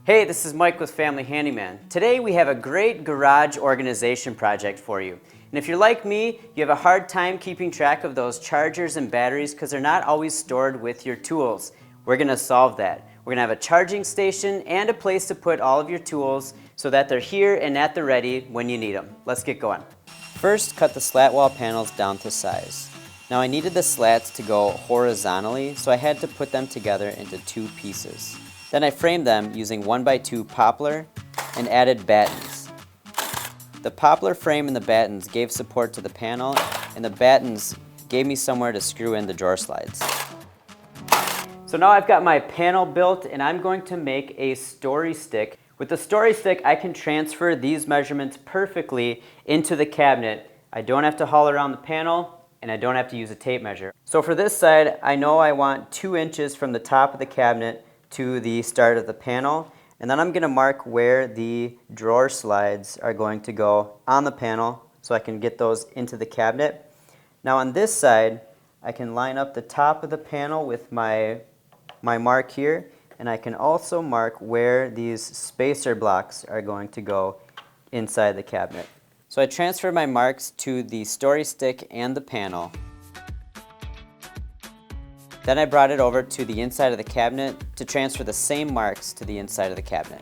Hey, this is Mike with Family Handyman. Today we have a great garage organization project for you. And if you're like me, you have a hard time keeping track of those chargers and batteries because they're not always stored with your tools. We're going to solve that. We're going to have a charging station and a place to put all of your tools so that they're here and at the ready when you need them. Let's get going. First, cut the slat wall panels down to size. Now I needed the slats to go horizontally, so I had to put them together into two pieces. Then I framed them using 1x2 poplar and added battens. The poplar frame and the battens gave support to the panel, and the battens gave me somewhere to screw in the drawer slides. So now I've got my panel built, and I'm going to make a story stick. With the story stick, I can transfer these measurements perfectly into the cabinet. I don't have to haul around the panel, and I don't have to use a tape measure. So for this side, I know I want 2 inches from the top of the cabinet to the start of the panel, and then I'm going to mark where the drawer slides are going to go on the panel so I can get those into the cabinet. Now on this side, I can line up the top of the panel with my mark here, and I can also mark where these spacer blocks are going to go inside the cabinet. So I transfer my marks to the story stick and the panel. Then I brought it over to the inside of the cabinet to transfer the same marks to the inside of the cabinet.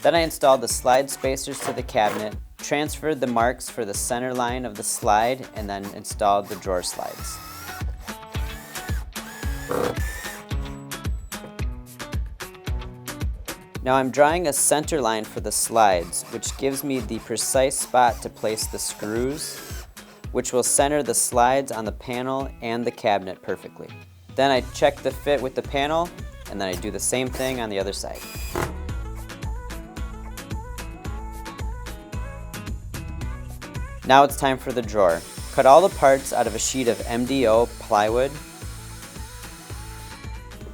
Then I installed the slide spacers to the cabinet, transferred the marks for the center line of the slide, and then installed the drawer slides. Now I'm drawing a center line for the slides, which gives me the precise spot to place the screws, which will center the slides on the panel and the cabinet perfectly. Then I check the fit with the panel, and then I do the same thing on the other side. Now it's time for the drawer. Cut all the parts out of a sheet of MDO plywood.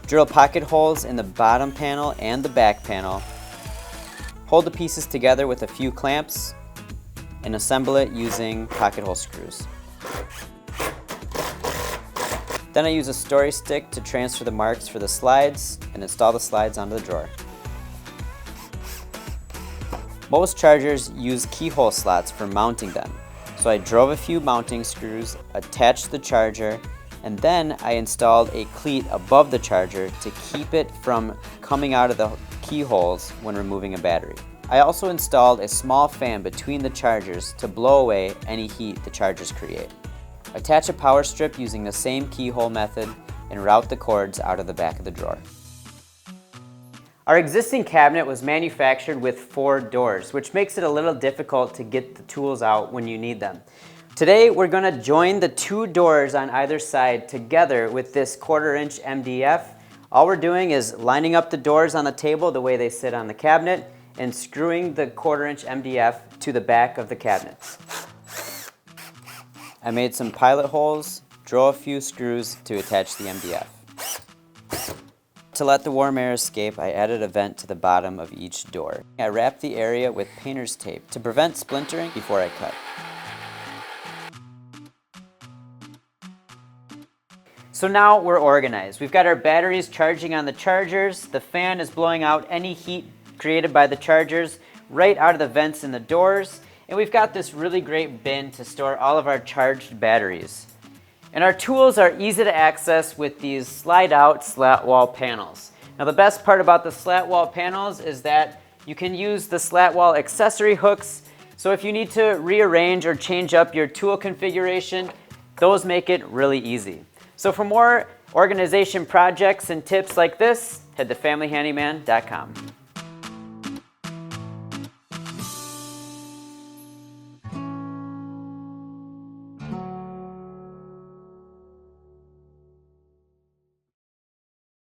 Drill pocket holes in the bottom panel and the back panel. Hold the pieces together with a few clamps and assemble it using pocket hole screws. Then I use a story stick to transfer the marks for the slides and install the slides onto the drawer. Most chargers use keyhole slots for mounting them, so I drove a few mounting screws, attached the charger, and then I installed a cleat above the charger to keep it from coming out of the keyholes when removing a battery. I also installed a small fan between the chargers to blow away any heat the chargers create. Attach a power strip using the same keyhole method and route the cords out of the back of the drawer. Our existing cabinet was manufactured with 4 doors, which makes it a little difficult to get the tools out when you need them. Today we're going to join the 2 doors on either side together with this 1/4 inch MDF. All we're doing is lining up the doors on the table the way they sit on the cabinet and screwing the 1/4 inch MDF to the back of the cabinets. I made some pilot holes, drove a few screws to attach the MDF. To let the warm air escape, I added a vent to the bottom of each door. I wrapped the area with painter's tape to prevent splintering before I cut. So now we're organized. We've got our batteries charging on the chargers, the fan is blowing out any heat created by the chargers right out of the vents in the doors, and we've got this really great bin to store all of our charged batteries. And our tools are easy to access with these slide-out slat wall panels. Now the best part about the slat wall panels is that you can use the slat wall accessory hooks, so if you need to rearrange or change up your tool configuration, those make it really easy. So for more organization projects and tips like this, head to familyhandyman.com.